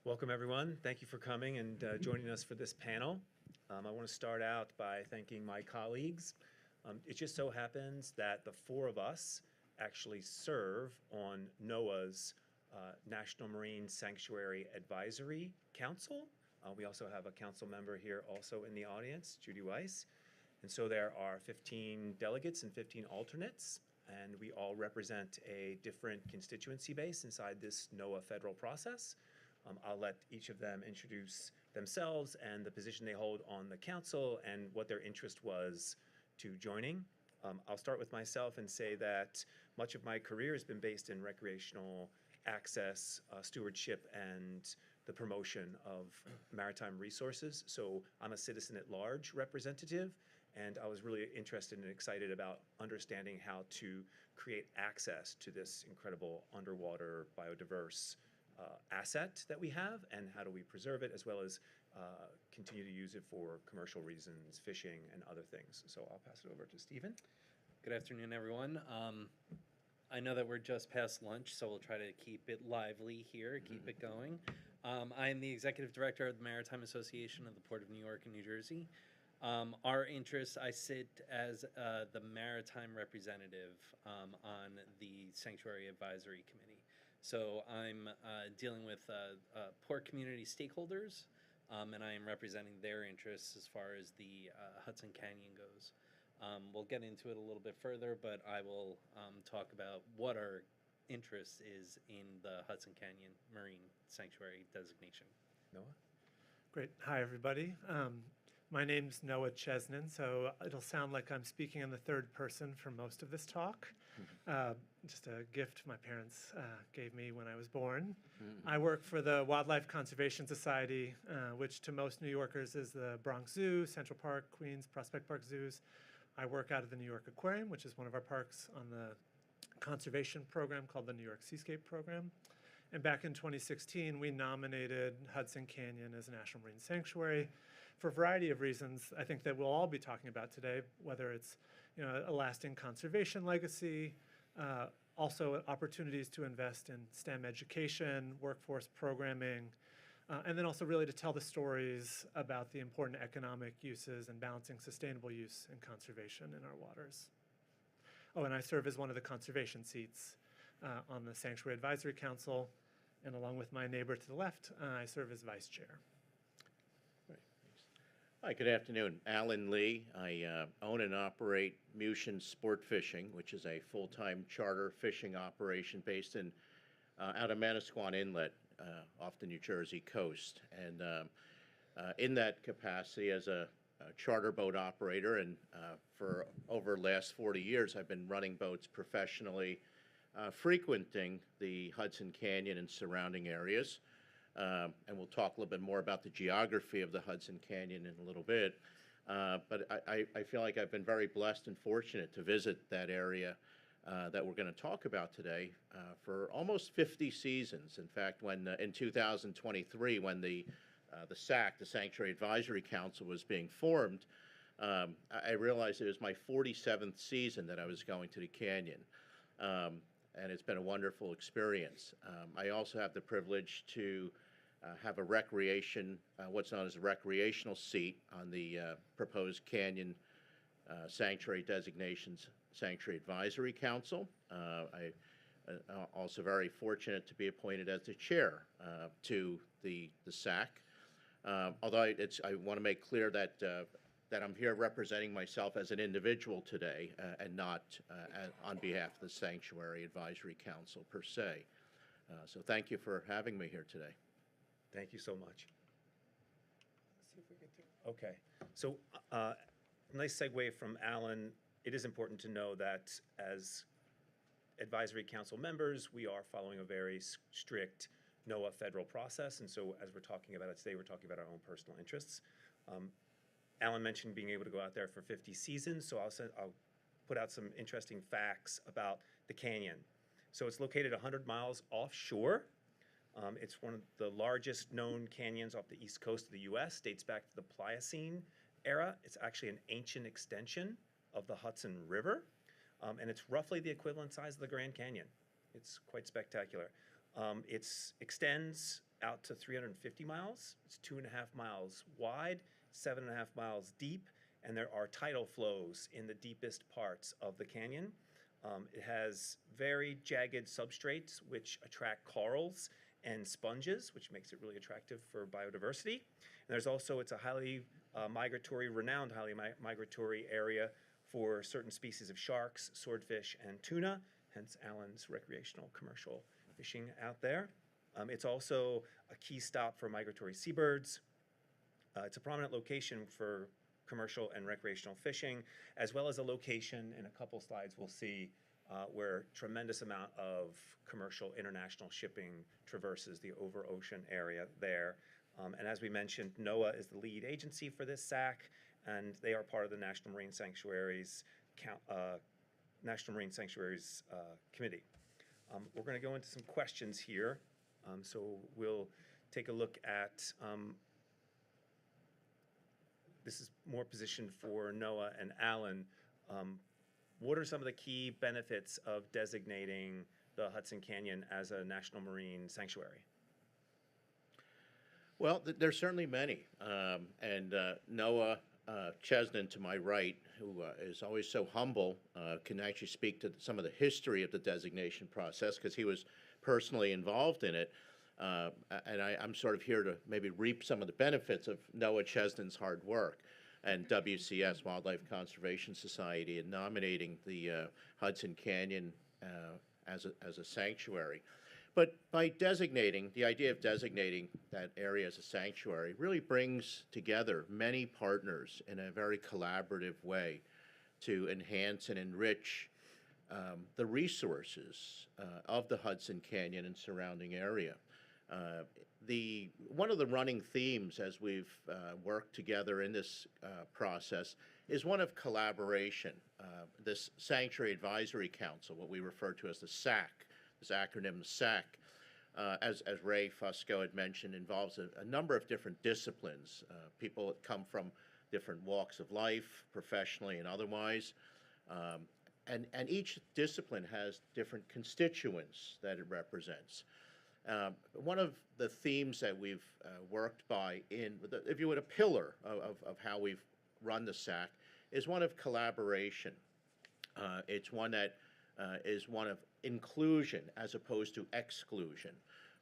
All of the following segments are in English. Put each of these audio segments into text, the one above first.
Welcome, everyone. Thank you for coming and joining us for this panel. I want to start out by thanking my colleagues. It just so happens that the four of us actually serve on NOAA's National Marine Sanctuary Advisory Council. We also have a council member here also in the audience, Judy Weiss. And so there are 15 delegates and 15 alternates, and we all represent a different constituency base inside this NOAA federal process. I'll let each of them introduce themselves and the position they hold on the council and what their interest was to joining. I'll start with myself and say that much of my career has been based in recreational access, stewardship, and the promotion of maritime resources. So I'm a citizen at large representative, and I was really interested and excited about understanding how to create access to this incredible underwater biodiverse asset that we have, and how do we preserve it, as well as continue to use it for commercial reasons, fishing and other things. So I'll pass it over to Stephen. Good afternoon, everyone. I know that we're just past lunch, so we'll try to keep it lively here, keep it going. I am the Executive Director of the Maritime Association of the Port of New York and New Jersey. Our interests, I sit as the maritime representative on the Sanctuary Advisory Committee. So I'm dealing with port community stakeholders, and I am representing their interests as far as the Hudson Canyon goes. We'll get into it a little bit further, but I will talk about what our interest is in the Hudson Canyon Marine Sanctuary designation. Noah? Great. Hi, everybody. My name's Noah Chesnin, so it'll sound like I'm speaking in the third person for most of this talk. Just a gift my parents gave me when I was born. I work for the Wildlife Conservation Society, which to most New Yorkers is the Bronx Zoo, Central Park, Queens, Prospect Park zoos. I work out of the New York Aquarium, which is one of our parks on the conservation program called the New York Seascape Program. And back in 2016, we nominated Hudson Canyon as a National Marine Sanctuary for a variety of reasons I think that we'll all be talking about today, whether it's a lasting conservation legacy, also opportunities to invest in STEM education, workforce programming, and then also really to tell the stories about the important economic uses and balancing sustainable use and conservation in our waters. Oh, and I serve as one of the conservation seats on the Sanctuary Advisory Council, and along with my neighbor to the left, I serve as vice chair. Hi, good afternoon. Alan Lee. I own and operate Mushin Sport Fishing, which is a full-time charter fishing operation based in out of Manasquan Inlet off the New Jersey coast. And in that capacity as a charter boat operator, and for over the last 40 years, I've been running boats professionally, frequenting the Hudson Canyon and surrounding areas. And we'll talk a little bit more about the geography of the Hudson Canyon in a little bit. But I feel like I've been very blessed and fortunate to visit that area that we're going to talk about today for almost 50 seasons. In fact, when in 2023, when the SAC, the Sanctuary Advisory Council, was being formed, I realized it was my 47th season that I was going to the canyon. And it's been a wonderful experience. I also have the privilege to have a what's known as a recreational seat on the proposed Canyon Sanctuary Designations Sanctuary Advisory Council. I'm also very fortunate to be appointed as the chair to the SAC. Although I want to make clear that that I'm here representing myself as an individual today and not on behalf of the Sanctuary Advisory Council per se. So thank you for having me here today. Thank you so much. Let's see if we get to. Okay. So nice segue from Alan. It is important to know that as advisory council members, we are following a very strict NOAA federal process. And so as we're talking about it today, we're talking about our own personal interests. Alan mentioned being able to go out there for 50 seasons, so I'll put out some interesting facts about the canyon. So it's located 100 miles offshore. It's one of the largest known canyons off the east coast of the U.S., dates back to the Pliocene era. It's actually an ancient extension of the Hudson River, and it's roughly the equivalent size of the Grand Canyon. It's quite spectacular. It extends out to 350 miles. It's 2.5 miles wide, 7.5 miles deep, and there are tidal flows in the deepest parts of the canyon. It has very jagged substrates which attract corals and sponges, which makes it really attractive for biodiversity. And there's also, it's a highly renowned highly migratory area for certain species of sharks, swordfish, and tuna, hence Alan's recreational commercial fishing out there. It's also a key stop for migratory seabirds. It's a prominent location for commercial and recreational fishing, as well as a location in a couple slides we'll see where tremendous amount of commercial international shipping traverses the over ocean area there. And as we mentioned, NOAA is the lead agency for this SAC, and they are part of the National Marine Sanctuaries Committee. We're going to go into some questions here. So we'll take a look at, this is more positioned for Noah and Alan. What are some of the key benefits of designating the Hudson Canyon as a national marine sanctuary? Well, there's certainly many. And Noah Chesnin, to my right, who is always so humble, can actually speak to some of the history of the designation process because he was personally involved in it. And I'm sort of here to maybe reap some of the benefits of Noah Chesnin's hard work and WCS, Wildlife Conservation Society, in nominating the Hudson Canyon as a sanctuary. But by designating, the idea of designating that area as a sanctuary really brings together many partners in a very collaborative way to enhance and enrich the resources of the Hudson Canyon and surrounding area. One of the running themes as we've worked together in this process is one of collaboration. This Sanctuary Advisory Council, what we refer to as the SAC, this acronym, the SAC, as Ray Fusco had mentioned, involves a number of different disciplines, people that come from different walks of life, professionally and otherwise. And each discipline has different constituents that it represents. One of the themes that we've worked by if you would, a pillar of how we've run the SAC is one of collaboration. It's one that is one of inclusion as opposed to exclusion.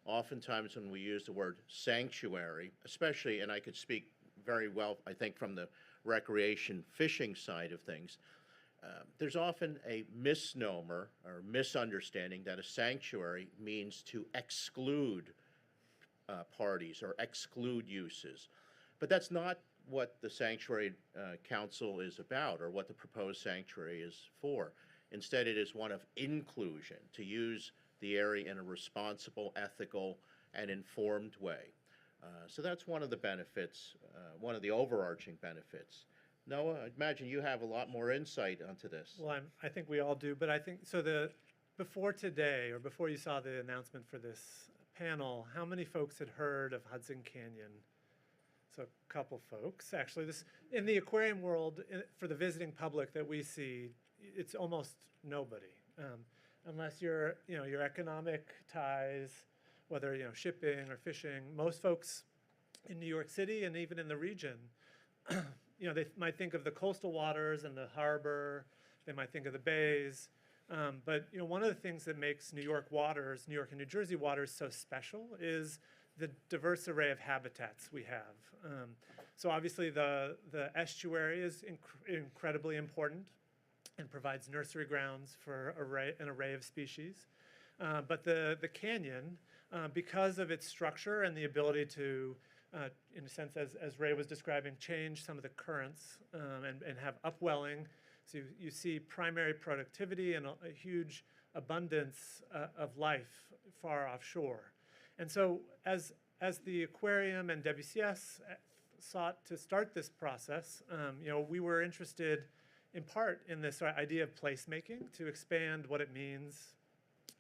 Oftentimes when we use the word sanctuary, especially, and I could speak very well, I think, from the recreation fishing side of things, there's often a misnomer or misunderstanding that a sanctuary means to exclude parties or exclude uses. But that's not what the Sanctuary Council is about or what the proposed sanctuary is for. Instead, it is one of inclusion, to use the area in a responsible, ethical, and informed way. So that's one of the benefits, one of the overarching benefits. Noah, I imagine you have a lot more insight onto this. Well, I think we all do, but I think, so before today, or before you saw the announcement for this panel, how many folks had heard of Hudson Canyon? So a couple folks, actually. In the aquarium world, for the visiting public that we see, it's almost nobody, unless your economic ties, whether shipping or fishing. Most folks in New York City and even in the region, they might think of the coastal waters and the harbor. They might think of the bays. But one of the things that makes New York waters, New York and New Jersey waters, so special is the diverse array of habitats we have. So obviously the estuary is incredibly important and provides nursery grounds for an array of species. But the canyon, because of its structure and the ability to, in a sense, as Ray was describing, change some of the currents and have upwelling. So you see primary productivity and a huge abundance of life far offshore. And so as the aquarium and WCS sought to start this process, we were interested in part in this idea of placemaking, to expand what it means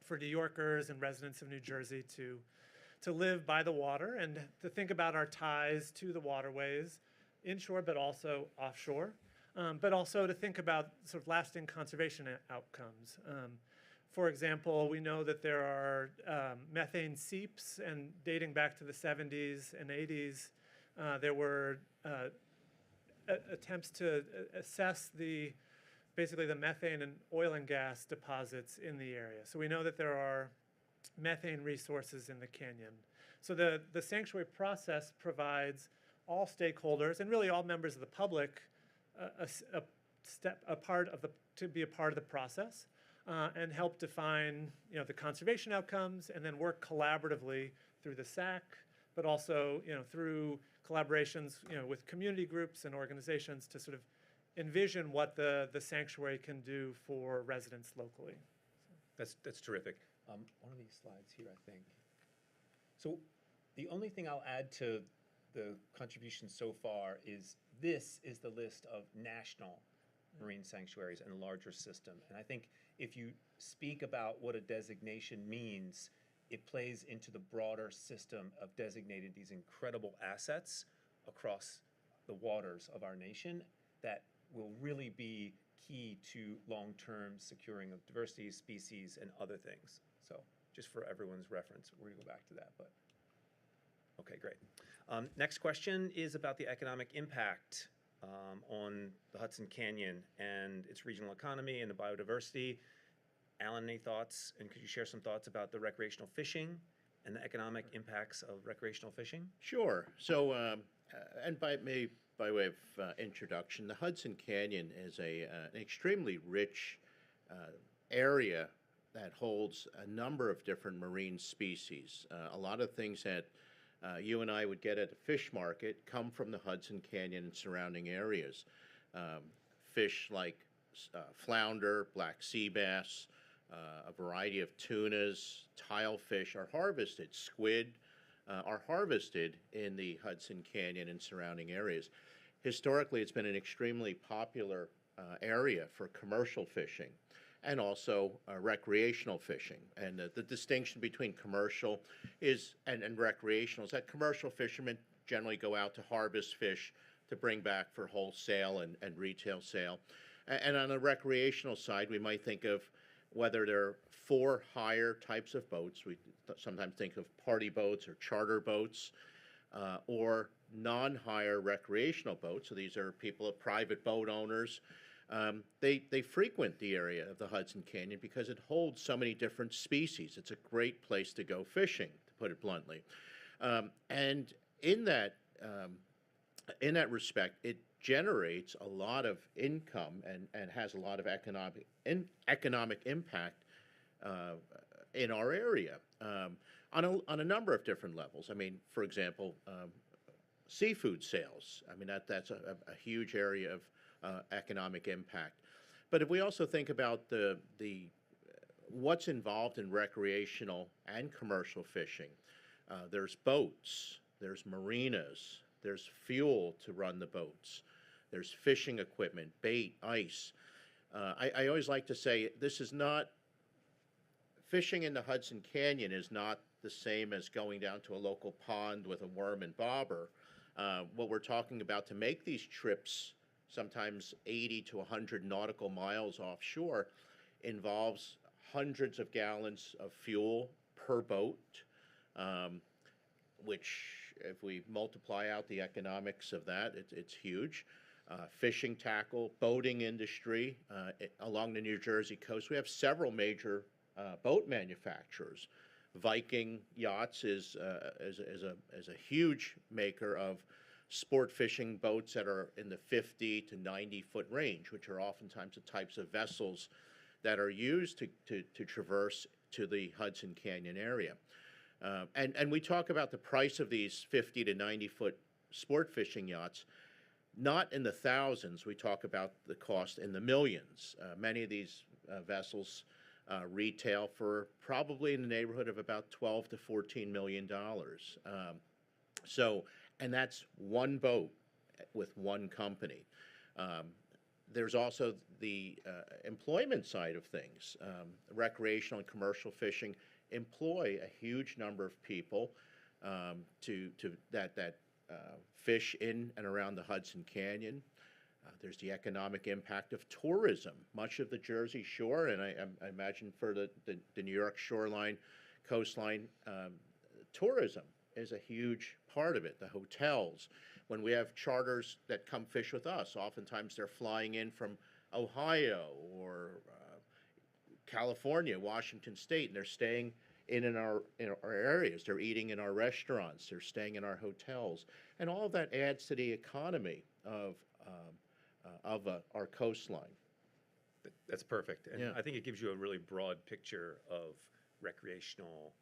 for New Yorkers and residents of New Jersey to live by the water and to think about our ties to the waterways inshore but also offshore, but also to think about sort of lasting conservation outcomes For example, we know that there are methane seeps, and dating back to the 70s and 80s, there were attempts to assess basically the methane and oil and gas deposits in the area. So we know that there are methane resources in the canyon. So the sanctuary process provides all stakeholders and really all members of the public to be a part of the process and help define the conservation outcomes, and then work collaboratively through the SAC, but also through collaborations with community groups and organizations to sort of envision what the sanctuary can do for residents locally. That's terrific. One of these slides here, I think. So the only thing I'll add to the contribution so far is this is the list of national marine sanctuaries and a larger system. And I think if you speak about what a designation means, it plays into the broader system of designating these incredible assets across the waters of our nation that will really be key to long-term securing of diversity, species, and other things. So just for everyone's reference, we're gonna go back to that, but okay, great. Next question is about the economic impact on the Hudson Canyon and its regional economy and the biodiversity. Alan, any thoughts? And could you share some thoughts about the recreational fishing and the economic impacts of recreational fishing? Sure. So, and by way of introduction, the Hudson Canyon is an extremely rich area that holds a number of different marine species. A lot of things that you and I would get at a fish market come from the Hudson Canyon and surrounding areas. Fish like flounder, black sea bass, a variety of tunas, tilefish are harvested. Squid are harvested in the Hudson Canyon and surrounding areas. Historically, it's been an extremely popular area for commercial fishing and also recreational fishing. And the distinction between commercial and recreational is that commercial fishermen generally go out to harvest fish to bring back for wholesale and retail sale. And on the recreational side, we might think of whether they're for hire types of boats. We sometimes think of party boats or charter boats, or non-hire recreational boats. So these are private boat owners. They frequent the area of the Hudson Canyon because it holds so many different species. It's a great place to go fishing, to put it bluntly. And in that respect, it generates a lot of income and has a lot of economic impact in our area on a number of different levels. I mean, for example, seafood sales. I mean, that's a huge area of economic impact. But if we also think about what's involved in recreational and commercial fishing, there's boats, there's marinas, there's fuel to run the boats, there's fishing equipment, bait, ice. I always like to say fishing in the Hudson Canyon is not the same as going down to a local pond with a worm and bobber. What we're talking about to make these trips, sometimes 80 to 100 nautical miles offshore, involves hundreds of gallons of fuel per boat, which if we multiply out the economics of that, it's huge. Fishing tackle, boating industry along the New Jersey coast. We have several major boat manufacturers. Viking Yachts is a huge maker of sport fishing boats that are in the 50 to 90 foot range, which are oftentimes the types of vessels that are used to traverse to the Hudson Canyon area. And we talk about the price of these 50 to 90 foot sport fishing yachts, not in the thousands. We talk about the cost in the millions. Many of these vessels retail for probably in the neighborhood of about $12 to $14 million. And that's one boat with one company. There's also the employment side of things. Recreational and commercial fishing employ a huge number of people that fish in and around the Hudson Canyon. There's the economic impact of tourism. Much of the Jersey Shore, and I imagine for the New York shoreline, coastline, tourism is a huge part of it. The hotels, when we have charters that come fish with us, oftentimes they're flying in from Ohio or California, Washington State, and they're staying in our areas. They're eating in our restaurants. They're staying in our hotels, and all of that adds to the economy of our coastline. That's perfect. And Yeah. I think it gives you a really broad picture of recreational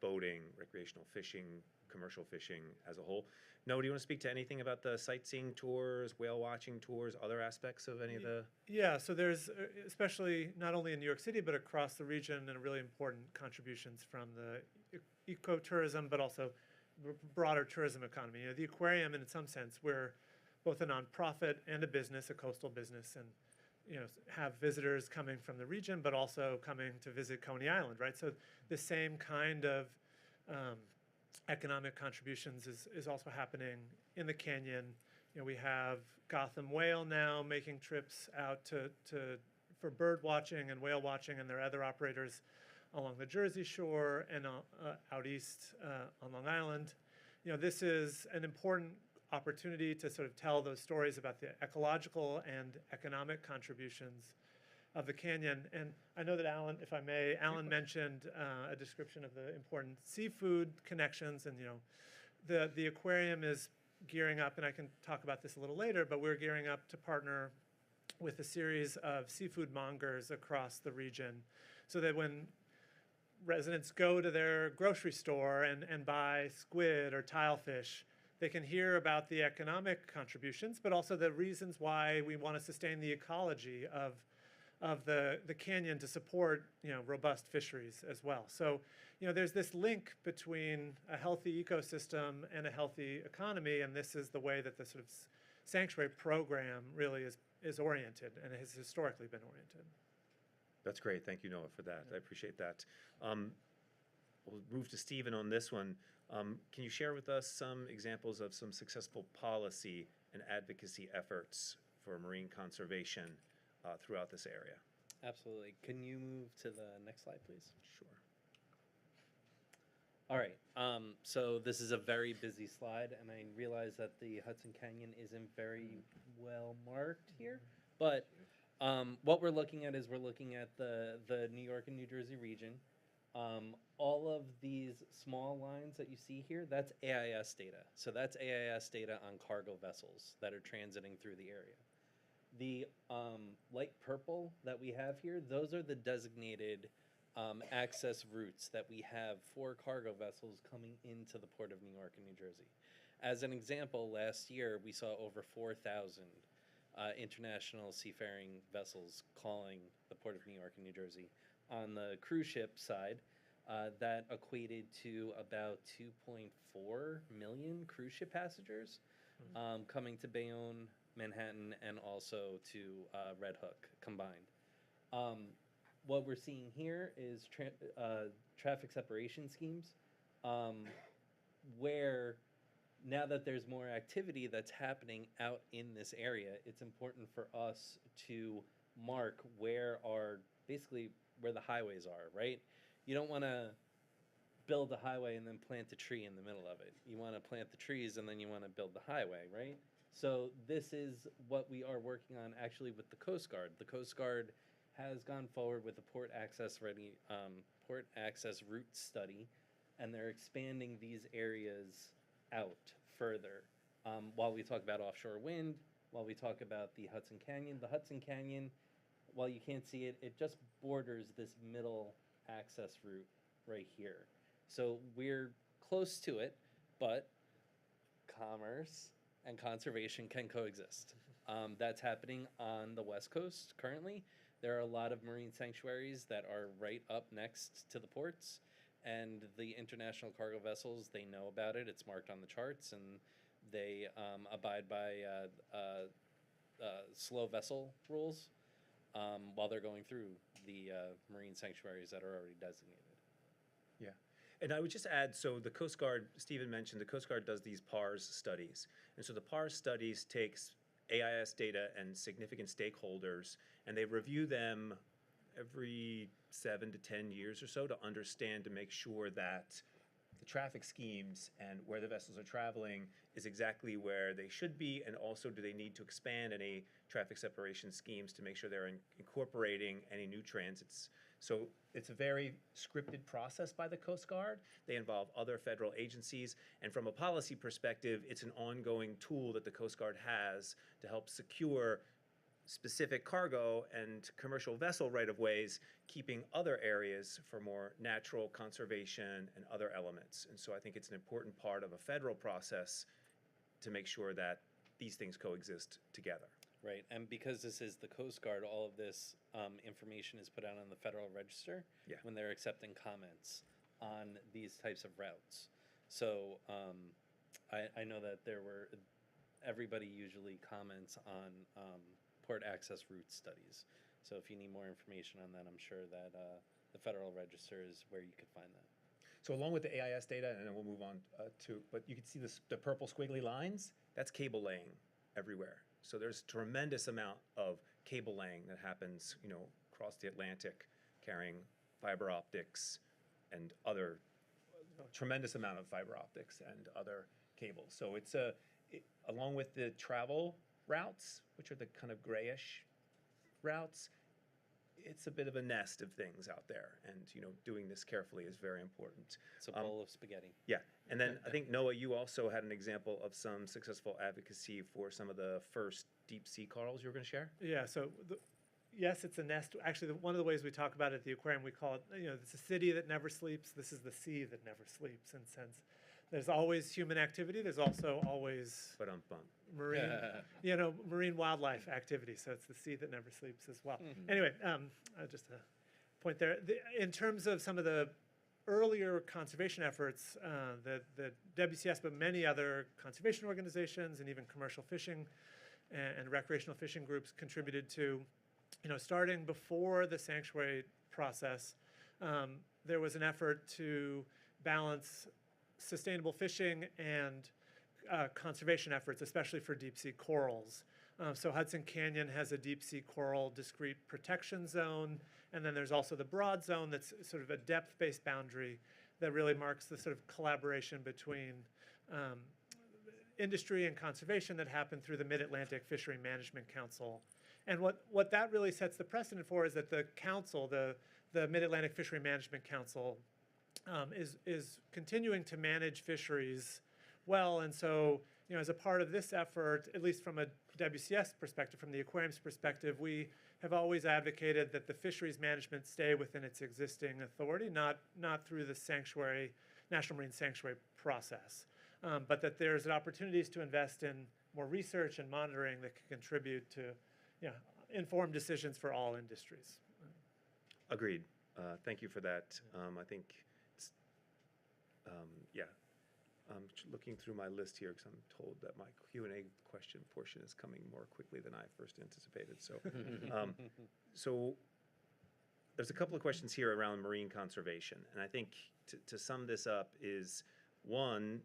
boating, recreational fishing, commercial fishing as a whole. Noah, do you want to speak to anything about the sightseeing tours, whale watching tours, other aspects of any of the? Yeah, so there's, especially not only in New York City, but across the region, and really important contributions from the ecotourism, but also broader tourism economy. You know, the aquarium, in some sense, we're both a nonprofit and a business, a coastal business, and have visitors coming from the region, but also coming to visit Coney Island, right? So the same kind of economic contributions is also happening in the canyon. You know, we have Gotham Whale now making trips out for bird watching and whale watching, and there are other operators along the Jersey Shore and out east on Long Island. You know, this is an important opportunity to sort of tell those stories about the ecological and economic contributions of the canyon. And I know that Alan, if I may, Alan mentioned a description of the important seafood connections, and the aquarium is gearing up, and I can talk about this a little later, but we're gearing up to partner with a series of seafood mongers across the region, so that when residents go to their grocery store and buy squid or tilefish, they can hear about the economic contributions, but also the reasons why we want to sustain the ecology of the canyon to support robust fisheries as well. So there's this link between a healthy ecosystem and a healthy economy, and this is the way that the sort of sanctuary program really is oriented, and has historically been oriented. That's great. Thank you, Noah, for that. I appreciate that. We'll move to Stephen on this one. Can you share with us some examples of some successful policy and advocacy efforts for marine conservation throughout this area? Absolutely. Can you move to the next slide, please? Sure. All right. So this is a very busy slide, and I realize that the Hudson Canyon isn't very well marked here. But what we're looking at is we're looking at the New York and New Jersey region. All of these small lines that you see here, that's AIS data. So that's AIS data on cargo vessels that are transiting through the area. The light purple that we have here, those are the designated access routes that we have for cargo vessels coming into the Port of New York and New Jersey. As an example, last year we saw over 4,000 international seafaring vessels calling the Port of New York and New Jersey. On the cruise ship side, that equated to about 2.4 million cruise ship passengers coming to Bayonne, Manhattan, and also to Red Hook combined. What we're seeing here is traffic separation schemes, where now that there's more activity that's happening out in this area, it's important for us to mark where the highways are, right? You don't want to build a highway and then plant a tree in the middle of it. You want to plant the trees and then you want to build the highway, right? So this is what we are working on actually with the Coast Guard. The Coast Guard has gone forward with a port access route study, and they're expanding these areas out further. While we talk about offshore wind, while we talk about the Hudson Canyon, while you can't see it, it just borders this middle access route right here. So we're close to it, but commerce and conservation can coexist. That's happening on the West Coast currently. There are a lot of marine sanctuaries that are right up next to the ports, and the international cargo vessels, they know about it. It's marked on the charts, and they abide by slow vessel rules while they're going through the marine sanctuaries that are already designated. Yeah. And I would just add, so the Coast Guard, Stephen mentioned, the Coast Guard does these PARS studies. And so the PARS studies takes AIS data and significant stakeholders, and they review them every 7 to 10 years or so to understand, to make sure that the traffic schemes and where the vessels are traveling is exactly where they should be, and also do they need to expand any traffic separation schemes to make sure they're incorporating any new transits. So it's a very scripted process by the Coast Guard. They involve other federal agencies, and from a policy perspective, it's an ongoing tool that the Coast Guard has to help secure specific cargo and commercial vessel right-of-ways, keeping other areas for more natural conservation and other elements. And so I think it's an important part of a federal process to make sure that these things coexist together. Right, and because this is the Coast Guard, all of this information is put out on the Federal Register when they're accepting comments on these types of routes. So I know that everybody usually comments on port access route studies. So if you need more information on that, I'm sure that the Federal Register is where you could find that. So along with the AIS data, and then we'll move on but you can see the purple squiggly lines, that's cable laying everywhere. So there's a tremendous amount of cable laying that happens, across the Atlantic, carrying fiber optics and other, tremendous amount of fiber optics and other cables. So it's along with the travel routes, which are the kind of grayish routes, it's a bit of a nest of things out there, and doing this carefully is very important. It's a bowl of spaghetti. Yeah, and then I think, Noah, you also had an example of some successful advocacy for some of the first deep sea corals you were going to share? Yeah, so yes, it's a nest. Actually, one of the ways we talk about it at the aquarium, we call it, it's a city that never sleeps. This is the sea that never sleeps, in a sense. There's always human activity. There's also always marine, marine wildlife activity. So it's the sea that never sleeps as well. Mm-hmm. Anyway, just a point there. In terms of some of the earlier conservation efforts, the WCS, but many other conservation organizations and even commercial fishing and recreational fishing groups contributed to, starting before the sanctuary process, there was an effort to balance sustainable fishing and conservation efforts, especially for deep sea corals. So Hudson Canyon has a deep sea coral discrete protection zone, and then there's also the broad zone that's sort of a depth-based boundary that really marks the sort of collaboration between industry and conservation that happened through the Mid-Atlantic Fishery Management Council. And what that really sets the precedent for is that the council, the Mid-Atlantic Fishery Management Council, is continuing to manage fisheries well. And so, as a part of this effort, at least from a WCS perspective, from the aquarium's perspective, we have always advocated that the fisheries management stay within its existing authority, not through the sanctuary, National Marine Sanctuary process, but that there's opportunities to invest in more research and monitoring that can contribute to informed decisions for all industries. Agreed. Thank you for that. I think, I'm looking through my list here because I'm told that my Q&A question portion is coming more quickly than I first anticipated. So there's a couple of questions here around marine conservation. And I think to sum this up is, one,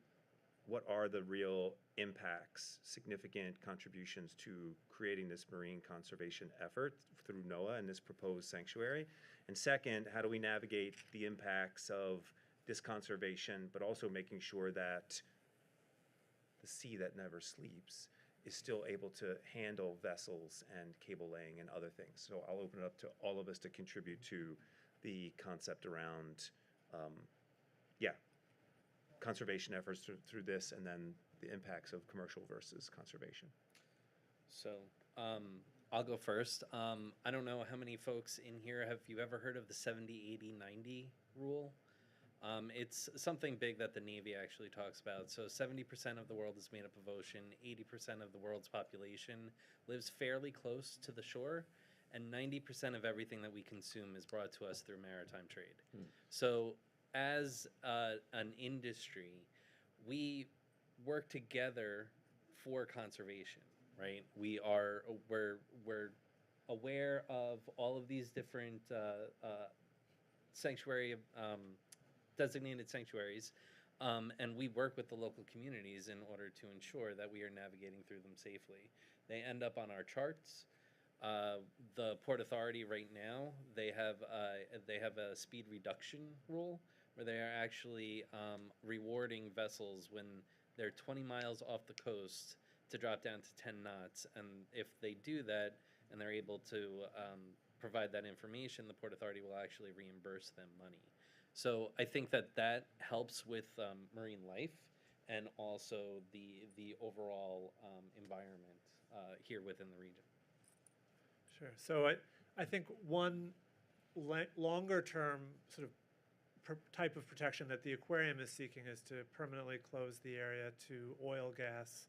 what are the real impacts, significant contributions to creating this marine conservation effort through NOAA and this proposed sanctuary? And second, how do we navigate the impacts of this conservation, but also making sure that the sea that never sleeps is still able to handle vessels and cable laying and other things? So I'll open it up to all of us to contribute to the concept around, conservation efforts through this, and then the impacts of commercial versus conservation. So I'll go first. I don't know how many folks in here, have you ever heard of the 70-80-90 rule? It's something big that the Navy actually talks about. So 70% of the world is made up of ocean, 80% of the world's population lives fairly close to the shore, and 90% of everything that we consume is brought to us through maritime trade. So as an industry, we work together for conservation, right? We're aware of all of these different designated sanctuaries, And we work with the local communities in order to ensure that we are navigating through them safely. They end up on our charts. The Port Authority right now, they have a speed reduction rule where they are actually rewarding vessels when they're 20 miles off the coast to drop down to 10 knots. And if they do that and they're able to provide that information, the Port Authority will actually reimburse them money. So I think that helps with marine life and also the overall environment here within the region. Sure. So I think one longer term sort of type of protection that the aquarium is seeking is to permanently close the area to oil, gas,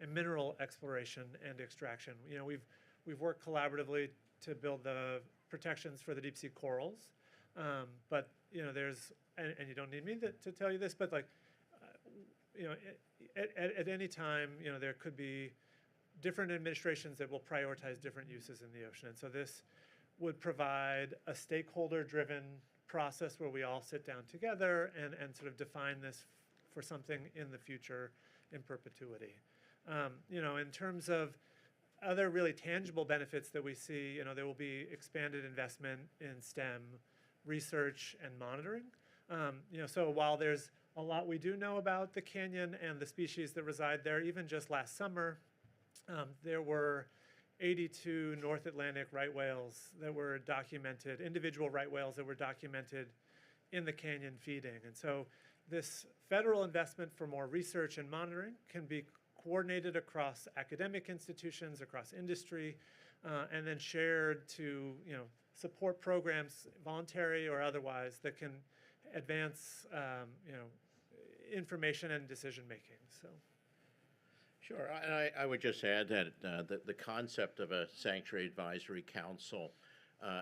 and mineral exploration and extraction. You know, we've worked collaboratively to build the protections for the deep sea corals, but you know, there's and you don't need me to tell you this, but like you know, at any time, you know, there could be different administrations that will prioritize different uses in the ocean. And so this would provide a stakeholder-driven process where we all sit down together and sort of define this for something in the future in perpetuity. You know, in terms of other really tangible benefits that we see, you know, there will be expanded investment in STEM research and monitoring. You know, so while there's a lot we do know about the canyon and the species that reside there, even just last summer, there were 82 North Atlantic right whales that were documented, individual right whales that were documented in the canyon feeding. And so this federal investment for more research and monitoring can be coordinated across academic institutions, across industry, and then shared to, you know, support programs, voluntary or otherwise, that can advance, you know, information and decision making. So. Sure, I would just add that the concept of a Sanctuary Advisory Council,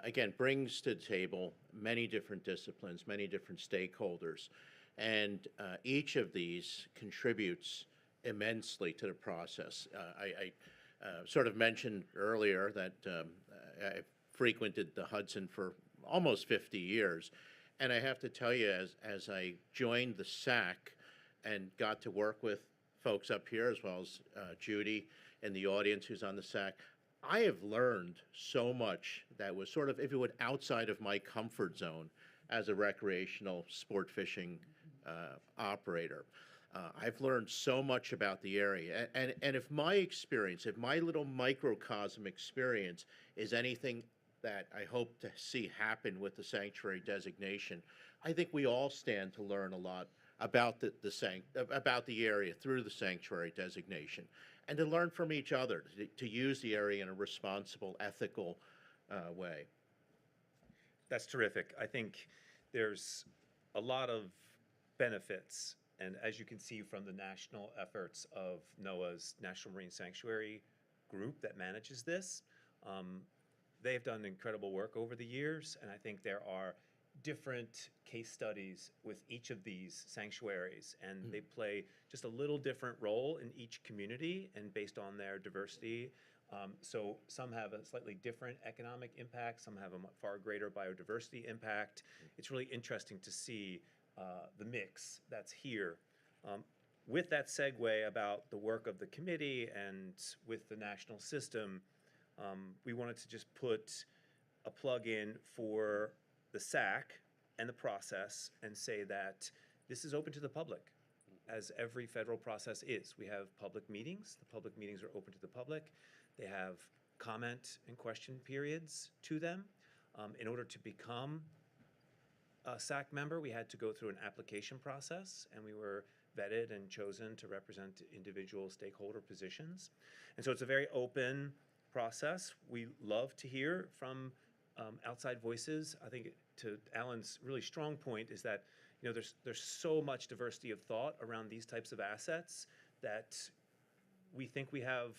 again, brings to the table many different disciplines, many different stakeholders, and each of these contributes immensely to the process. I sort of mentioned earlier that I frequented the Hudson for almost 50 years, and I have to tell you, as I joined the SAC and got to work with folks up here, as well as Judy in the audience who's on the SAC, I have learned so much that was sort of, if you would, outside of my comfort zone as a recreational sport fishing operator. I've learned so much about the area. And if my experience, if my little microcosm experience is anything that I hope to see happen with the sanctuary designation, I think we all stand to learn a lot about the area through the sanctuary designation, and to learn from each other, to use the area in a responsible, ethical way. That's terrific. I think there's a lot of benefits, and as you can see from the national efforts of NOAA's National Marine Sanctuary group that manages this, they've done incredible work over the years, and I think there are different case studies with each of these sanctuaries, and they play just a little different role in each community and based on their diversity. So some have a slightly different economic impact, some have a far greater biodiversity impact. It's really interesting to see the mix that's here. With that segue about the work of the committee and with the national system, we wanted to just put a plug in for the SAC and the process and say that this is open to the public, as every federal process is. We have public meetings. The public meetings are open to the public. They have comment and question periods to them. In order to become a SAC member, we had to go through an application process, and we were vetted and chosen to represent individual stakeholder positions. And so it's a very open process. We love to hear from outside voices. I think to Alan's really strong point is that, you know, there's so much diversity of thought around these types of assets that we think we have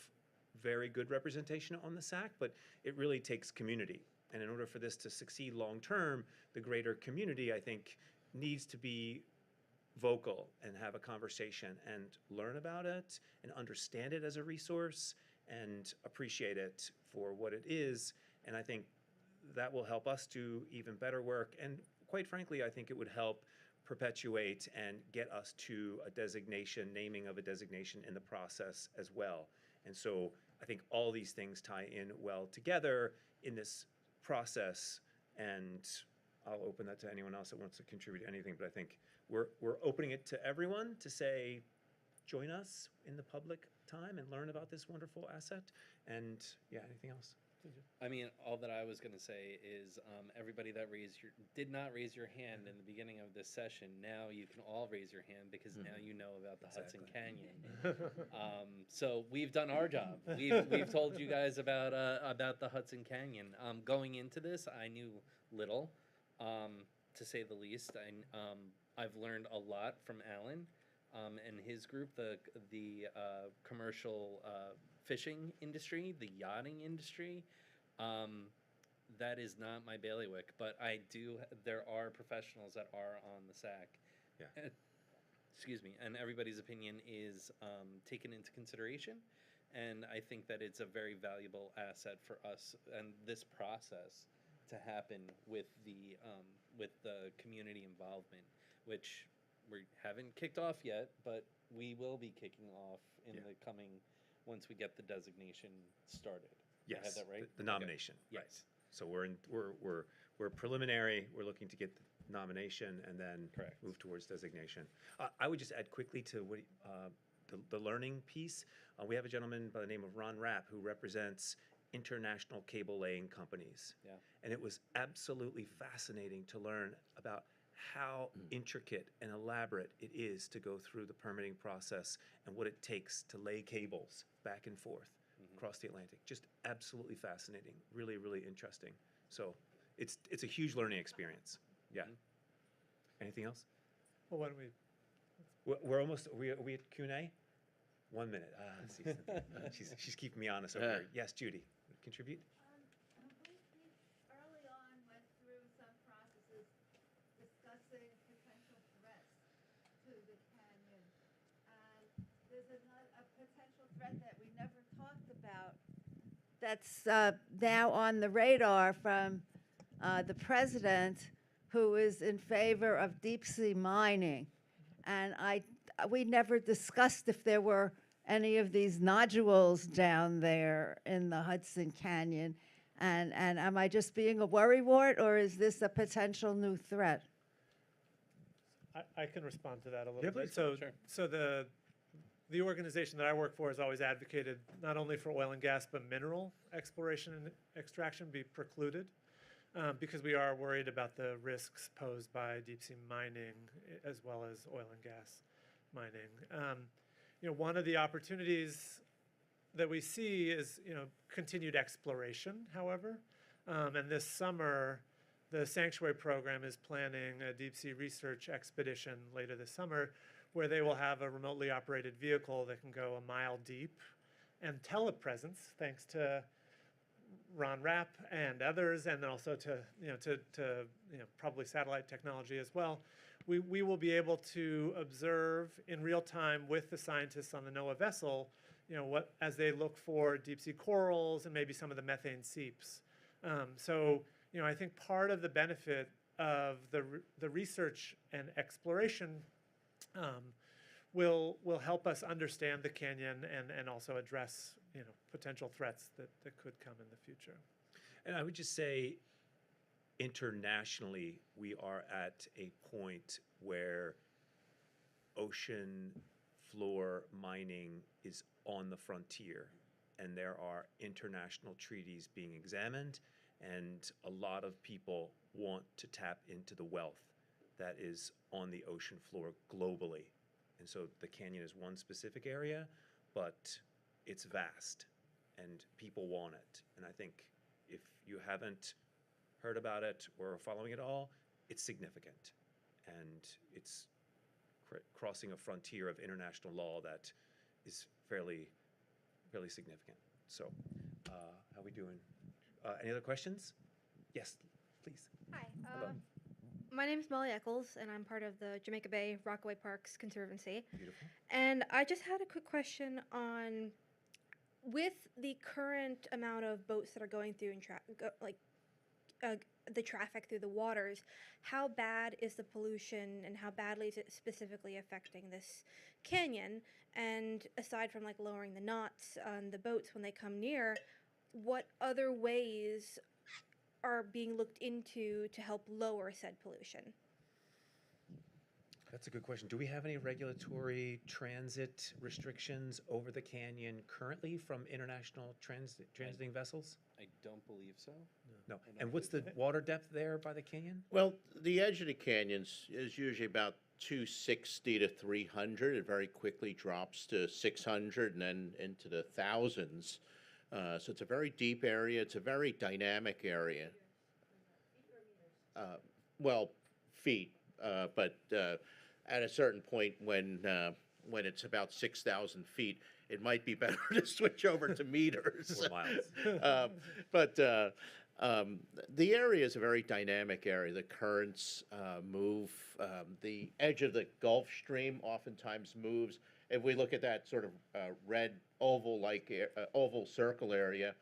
very good representation on the SAC, but it really takes community. And in order for this to succeed long term, the greater community, I think, needs to be vocal and have a conversation and learn about it and understand it as a resource and appreciate it for what it is. And I think that will help us do even better work. And quite frankly, I think it would help perpetuate and get us to a designation, naming of a designation in the process as well. And so I think all these things tie in well together in this process, and I'll open that to anyone else that wants to contribute anything, but I think we're opening it to everyone to say, join us in the public time and learn about this wonderful asset. And yeah, anything else? I mean, all that I was going to say is everybody that did not raise your hand in the beginning of this session, now you can all raise your hand because now you know about the Hudson Canyon. So we've done our job. We've told you guys about the Hudson Canyon. Going into this, I knew little, to say the least. I've learned a lot from Alan and his group, the commercial fishing industry, the yachting industry. That is not my bailiwick, but there are professionals that are on the SAC. Yeah. Excuse me, and everybody's opinion is taken into consideration, and I think that it's a very valuable asset for us and this process to happen with the community involvement, which we haven't kicked off yet, but we will be kicking off in the coming, once we get the designation started. Yes. I had that right? The nomination. Okay. Right. Yes. So we're preliminary. We're looking to get the nomination and then Correct. move towards designation. I would just add quickly to what the learning piece. We have a gentleman by the name of Ron Rapp who represents international cable laying companies. Yeah. And it was absolutely fascinating to learn about how intricate and elaborate it is to go through the permitting process and what it takes to lay cables back and forth across the Atlantic. Just absolutely fascinating. Really, really interesting. So it's a huge learning experience. Yeah. Anything else? Well, why don't we? We're almost. Are we at Q&A? 1 minute. She's keeping me honest over here. Yes, Judy, contribute. We early on went through some processes discussing potential threats to the canyon. And there's a potential threat that we never talked about that's now on the radar from the president, who is in favor of deep sea mining. And we never discussed if there were any of these nodules down there in the Hudson Canyon. And am I just being a worrywart, or is this a potential new threat? I can respond to that a little Yeah, bit. please. So, Sure. so the organization that I work for has always advocated not only for oil and gas, but mineral exploration and extraction be precluded, because we are worried about the risks posed by deep sea mining as well as oil and gas mining. One of the opportunities that we see is continued exploration, however, and this summer the Sanctuary Program is planning a deep sea research expedition later this summer, where they will have a remotely operated vehicle that can go a mile deep and telepresence, thanks to Ron Rapp and others, and then also to probably satellite technology as well. We will be able to observe in real time with the scientists on the NOAA vessel, as they look for deep sea corals and maybe some of the methane seeps. So I think part of the benefit of the research and exploration will help us understand the canyon and also address potential threats that could come in the future. And I would just say, internationally, we are at a point where ocean floor mining is on the frontier, and there are international treaties being examined, and a lot of people want to tap into the wealth that is on the ocean floor globally. And so the canyon is one specific area, but it's vast, and people want it. And I think if you haven't heard about it or are following it all, it's significant. And it's crossing a frontier of international law that is fairly significant. So how we doing? Any other questions? Yes, please. Hi, Hello. my name is Molly Eccles, and I'm part of the Jamaica Bay Rockaway Parks Conservancy. Beautiful. And I just had a quick question on, with the current amount of boats that are going through and the traffic through the waters, how bad is the pollution and how badly is it specifically affecting this canyon? And aside from like lowering the knots on the boats when they come near, what other ways are being looked into to help lower said pollution? That's a good question. Do we have any regulatory transit restrictions over the canyon currently from international transiting vessels? I don't believe so. No. I don't And what's the believe water depth there by the canyon? Well, the edge of the canyons is usually about 260 to 300. It very quickly drops to 600 and then into the thousands. So it's a very deep area. It's a very dynamic area. Well, feet, but at a certain point when it's about 6,000 feet, it might be better to switch over to meters. Or miles. But the area is a very dynamic area. The currents move. The edge of the Gulf Stream oftentimes moves. If we look at that sort of red oval-like oval circle area,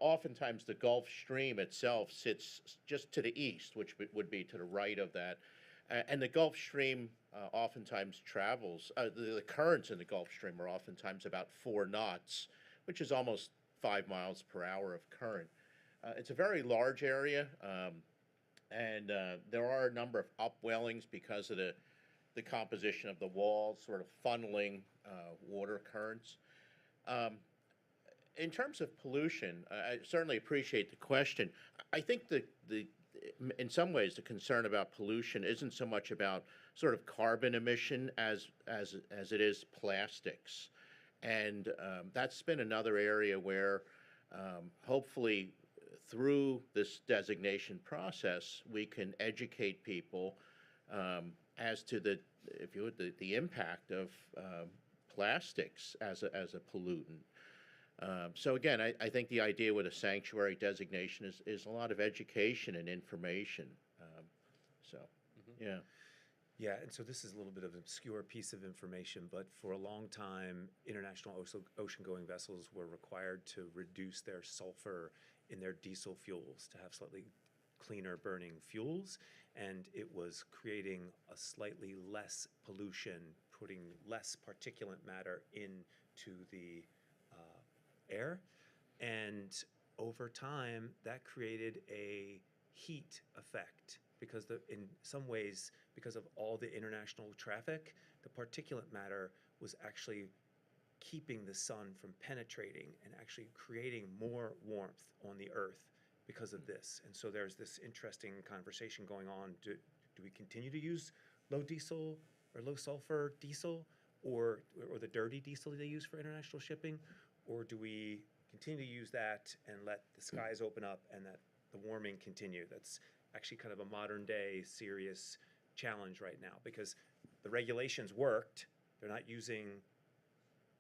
oftentimes the Gulf Stream itself sits just to the east, which would be to the right of that. And the Gulf Stream oftentimes travels, the currents in the Gulf Stream are oftentimes about 4 knots, which is almost 5 miles per hour of current. It's a very large area, and there are a number of upwellings because of the composition of the walls, sort of funneling water currents. In terms of pollution, I certainly appreciate the question. I think in some ways, the concern about pollution isn't so much about sort of carbon emission as it is plastics, and that's been another area where hopefully through this designation process we can educate people as to the impact of plastics as a pollutant. So again, I think the idea with a sanctuary designation is a lot of education and information. Yeah. Yeah, and so this is a little bit of an obscure piece of information, but for a long time, international ocean-going vessels were required to reduce their sulfur in their diesel fuels to have slightly cleaner burning fuels, and it was creating a slightly less pollution, putting less particulate matter into the air, and over time that created a heat effect because in some ways, because of all the international traffic, the particulate matter was actually keeping the sun from penetrating and actually creating more warmth on the earth because of this. And so there's this interesting conversation going on. Do we continue to use low diesel or low sulfur diesel or the dirty diesel they use for international shipping? Or do we continue to use that and let the skies open up and that the warming continue? That's actually kind of a modern day serious challenge right now because the regulations worked. They're not using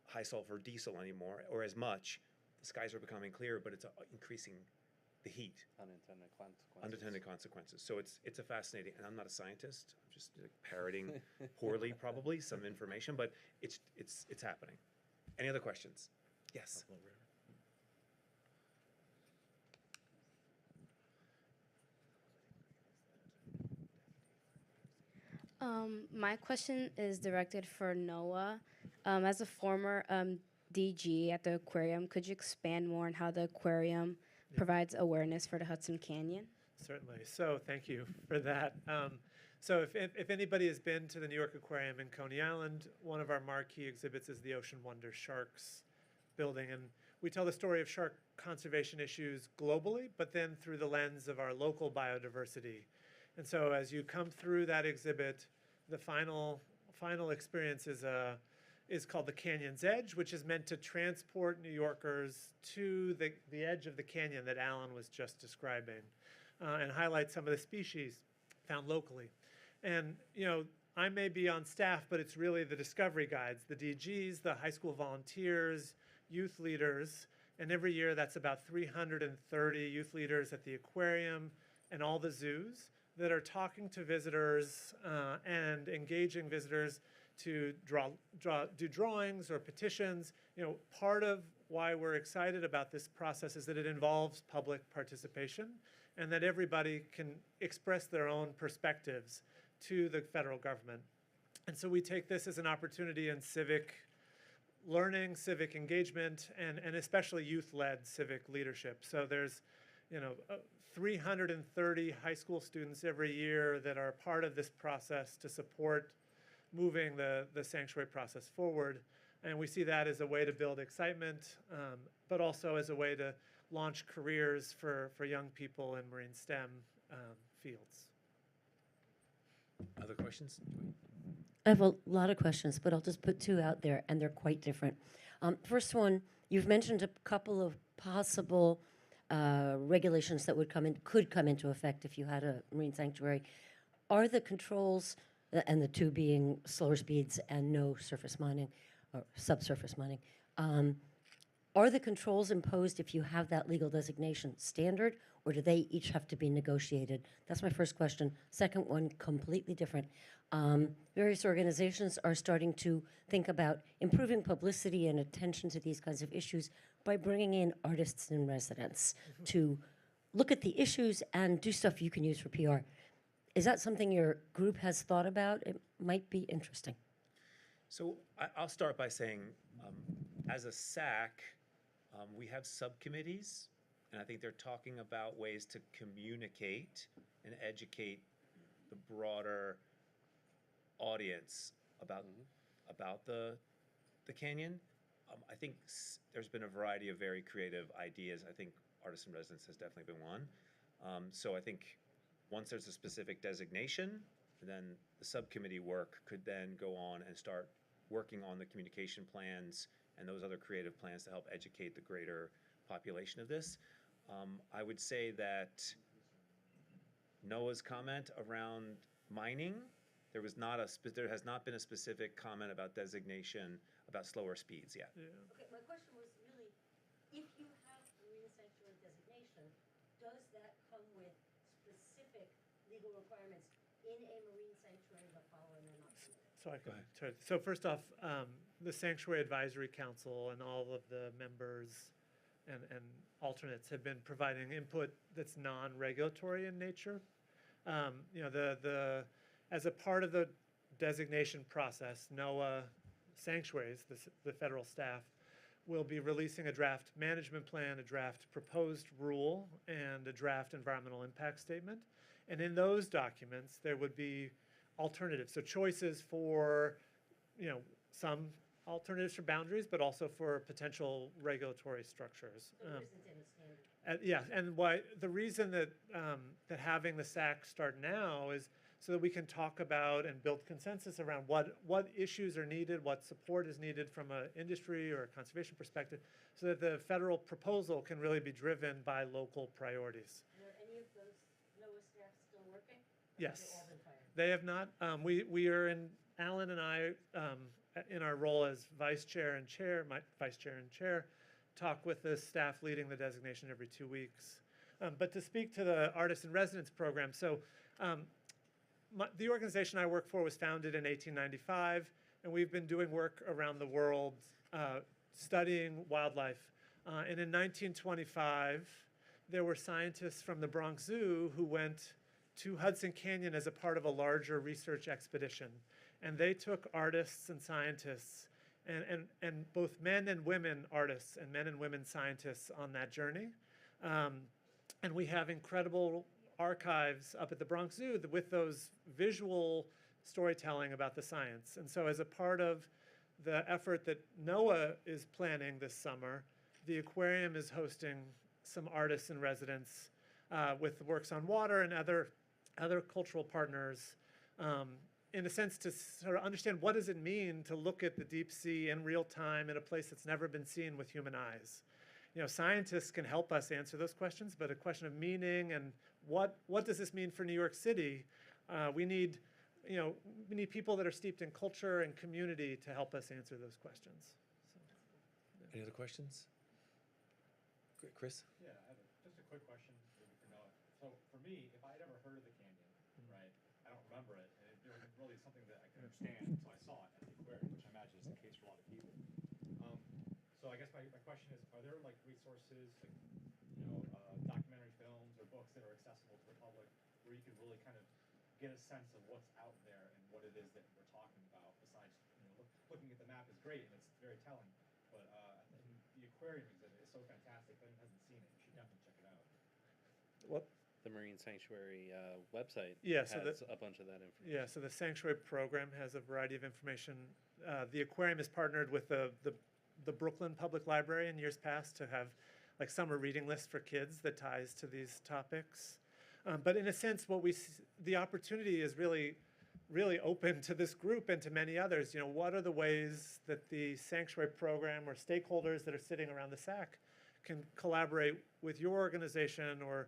high sulfur diesel anymore or as much. The skies are becoming clearer, but it's increasing the heat. Unintended consequences. Unintended consequences. So it's a fascinating, and I'm not a scientist. I'm just parroting poorly probably some information, but it's happening. Any other questions? Yes. My question is directed for NOAA. As a former DG at the aquarium, could you expand more on how the aquarium provides awareness for the Hudson Canyon? Certainly. So thank you for that. So if anybody has been to the New York Aquarium in Coney Island, one of our marquee exhibits is the Ocean Wonder Sharks building. And we tell the story of shark conservation issues globally, but then through the lens of our local biodiversity. And so as you come through that exhibit, the final experience is called the Canyon's Edge, which is meant to transport New Yorkers to the edge of the canyon that Alan was just describing and highlight some of the species found locally. And, you know, I may be on staff, but it's really the discovery guides, the DGs, the high school volunteers, youth leaders, and every year that's about 330 youth leaders at the aquarium and all the zoos that are talking to visitors and engaging visitors to do drawings or petitions. You know, part of why we're excited about this process is that it involves public participation, and that everybody can express their own perspectives to the federal government. And so we take this as an opportunity in civic learning, civic engagement, and especially youth-led civic leadership. So there's, 330 high school students every year that are part of this process to support moving the sanctuary process forward. And we see that as a way to build excitement, but also as a way to launch careers for young people in marine STEM fields. Other questions? I have a lot of questions, but I'll just put two out there, and they're quite different. First one, you've mentioned a couple of possible regulations that could come into effect if you had a marine sanctuary. Are the controls, and the two being slower speeds and no surface mining or subsurface mining, are the controls imposed if you have that legal designation standard, or do they each have to be negotiated? That's my first question. Second one, completely different. Various organizations are starting to think about improving publicity and attention to these kinds of issues by bringing in artists in residence to look at the issues and do stuff you can use for PR. Is that something your group has thought about? It might be interesting. So I'll start by saying, as a SAC, we have subcommittees, and I think they're talking about ways to communicate and educate the broader audience about the canyon. I think there's been a variety of very creative ideas. I think artist in residence has definitely been one. So I think once there's a specific designation, then the subcommittee work could then go on and start working on the communication plans and those other creative plans to help educate the greater population of this. I would say that NOAA's comment around mining, there has not been a specific comment about designation about slower speeds yet. Yeah. Okay, my question was really, if you have marine sanctuary designation, does that come with specific legal requirements in a marine sanctuary that follow and they're not? So I can turn. So first off, the Sanctuary Advisory Council and all of the members and alternates have been providing input that's non-regulatory in nature. As a part of the designation process, NOAA Sanctuaries, the federal staff, will be releasing a draft management plan, a draft proposed rule, and a draft environmental impact statement. And in those documents, there would be alternatives, so choices for, some alternatives for boundaries, but also for potential regulatory structures. So there isn't any standard. Yeah, and why the reason that that having the SAC start now is so that we can talk about and build consensus around what issues are needed, what support is needed from an industry or a conservation perspective, so that the federal proposal can really be driven by local priorities. Are any of those NOAA staff still working? Or Yes. have they all been fired? They have not. We are in, Alan and I, in our role as vice chair and chair, talk with the staff leading the designation every 2 weeks. But to speak to the Artist in Residence program, so the organization I work for was founded in 1895, and we've been doing work around the world studying wildlife. And in 1925, there were scientists from the Bronx Zoo who went to Hudson Canyon as a part of a larger research expedition. And they took artists and scientists, and both men and women artists and men and women scientists on that journey. And we have incredible archives up at the Bronx Zoo with those visual storytelling about the science. And so as a part of the effort that NOAA is planning this summer, the aquarium is hosting some artists in residence with works on water and other cultural partners, in a sense to sort of understand what does it mean to look at the deep sea in real time in a place that's never been seen with human eyes. Scientists can help us answer those questions, but a question of meaning and what does this mean for New York City? We need people that are steeped in culture and community to help us answer those questions. Any other questions? Chris? Yeah, I have just a quick question maybe for Noah. So for me, if I'd ever heard of the canyon, right, I don't remember it, and there wasn't really something that I could understand until I saw it at the aquarium, which I imagine is the case for a lot of people. So I guess my question is, are there like resources, like, documentary films or books that are accessible to the public, where you can really kind of get a sense of what's out there and what it is that we're talking about. Besides, looking at the map is great and it's very telling, but the aquarium exhibit is so fantastic. If anyone hasn't seen it, you should definitely check it out. What? The Marine Sanctuary website Yeah, so has a bunch of that information. Yeah, so the sanctuary program has a variety of information. The aquarium is partnered with the Brooklyn Public Library in years past to have like summer reading lists for kids that ties to these topics. But in a sense, the opportunity is really open to this group and to many others. What are the ways that the sanctuary program or stakeholders that are sitting around the SAC can collaborate with your organization or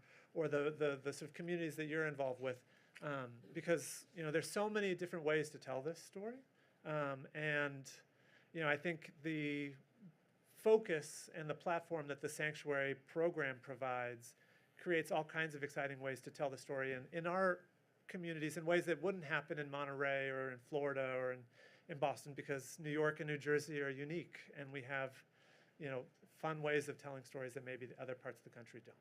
the sort of communities that you're involved with? Because there's so many different ways to tell this story. And I think the focus and the platform that the sanctuary program provides creates all kinds of exciting ways to tell the story in our communities in ways that wouldn't happen in Monterey or in Florida or in Boston, because New York and New Jersey are unique, and we have fun ways of telling stories that maybe the other parts of the country don't.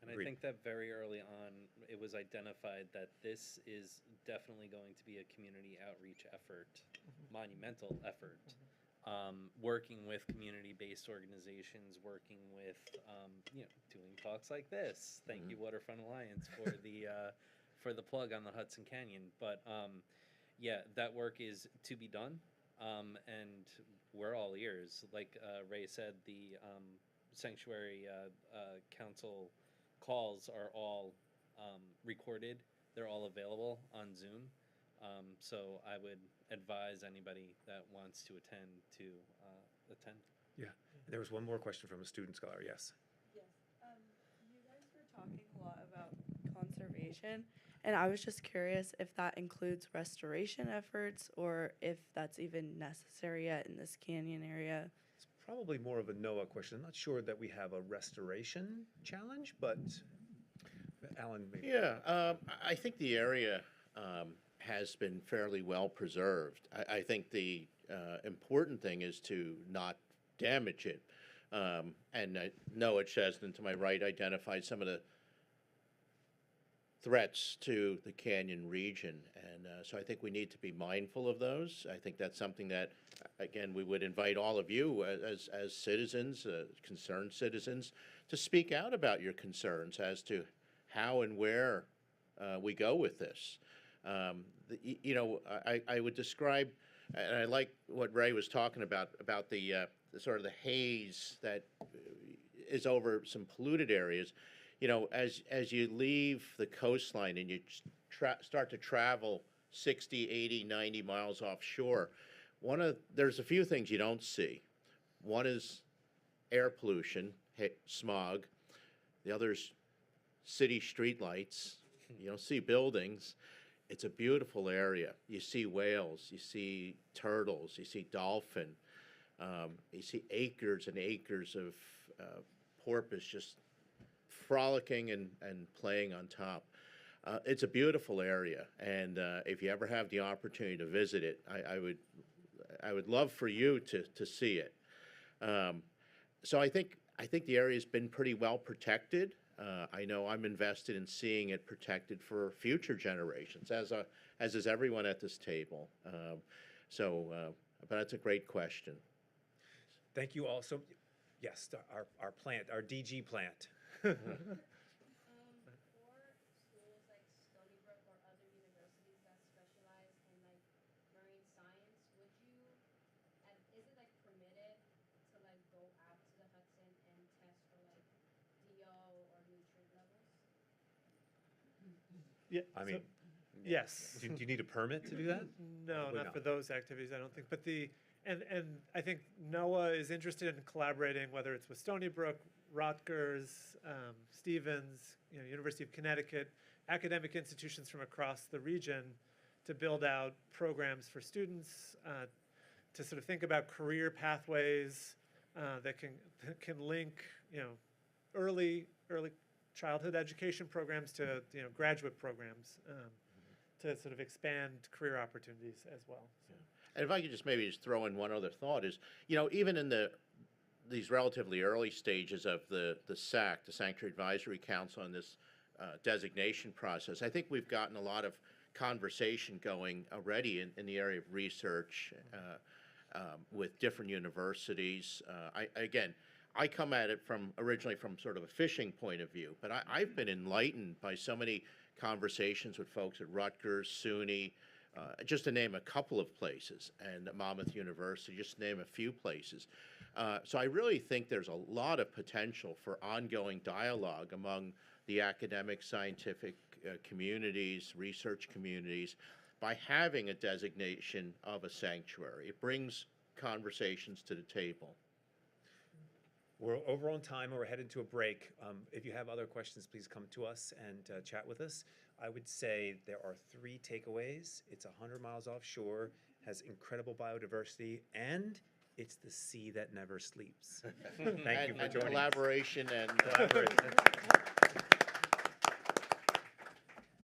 And I think that very early on, it was identified that this is definitely going to be a community outreach effort, monumental effort. Working with community-based organizations, working with, doing talks like this. Thank you, Waterfront Alliance, for the plug on the Hudson Canyon. But yeah, that work is to be done, and we're all ears. Like Ray said, the Sanctuary Council calls are all recorded. They're all available on Zoom. So I would advise anybody that wants to attend to attend. Yeah. There was one more question from a student scholar. Yes. Yes. You guys were talking a lot about conservation, and I was just curious if that includes restoration efforts or if that's even necessary yet in this canyon area. It's probably more of a NOAA question. I'm not sure that we have a restoration challenge, but Alan, maybe. Yeah, I think the area has been fairly well preserved. I think the important thing is to not damage it. And Noah Chesnon, to my right, identified some of the threats to the canyon region. And so I think we need to be mindful of those. I think that's something that, again, we would invite all of you as citizens, concerned citizens, to speak out about your concerns as to how and where we go with this. I would describe, and I like what Ray was talking about the sort of the haze that is over some polluted areas. As you leave the coastline and you start to travel 60, 80, 90 miles offshore, there's a few things you don't see. One is air pollution, smog. The other's city streetlights. You don't see buildings. It's a beautiful area. You see whales, you see turtles, you see dolphin, you see acres and acres of porpoise just frolicking and playing on top. It's a beautiful area, and if you ever have the opportunity to visit it, I would love for you to see it. So I think the area's been pretty well protected. I know I'm invested in seeing it protected for future generations, as is everyone at this table. But that's a great question. Thank you all. So, yes, our plant, our DG plant. For schools like Stony Brook or other universities that specialize in like marine science, is it like permitted to like go out to the Hudson and test for like DO or nutrient levels? Yeah, I mean, yes. do you need a permit to do that? No, Probably not for those activities, I don't think. But and I think NOAA is interested in collaborating, whether it's with Stony Brook, Rutgers, Stevens, University of Connecticut, academic institutions from across the region, to build out programs for students, to sort of think about career pathways that can link, early childhood education programs to graduate programs, to sort of expand career opportunities as well. So. And if I could just maybe throw in one other thought is, even in the these relatively early stages of the SAC, the Sanctuary Advisory Council, and this designation process, I think we've gotten a lot of conversation going already in the area of research with different universities. I come at it originally from sort of a fishing point of view, but I've been enlightened by so many conversations with folks at Rutgers, SUNY, just to name a couple of places, and at Monmouth University, just to name a few places. So I really think there's a lot of potential for ongoing dialogue among the academic, scientific communities, research communities, by having a designation of a sanctuary. It brings conversations to the table. We're over on time, and we're headed to a break. If you have other questions, please come to us and chat with us. I would say there are 3 takeaways. It's 100 miles offshore, has incredible biodiversity, and it's the sea that never sleeps. Thank you for joining us. Collaboration and Collaboration.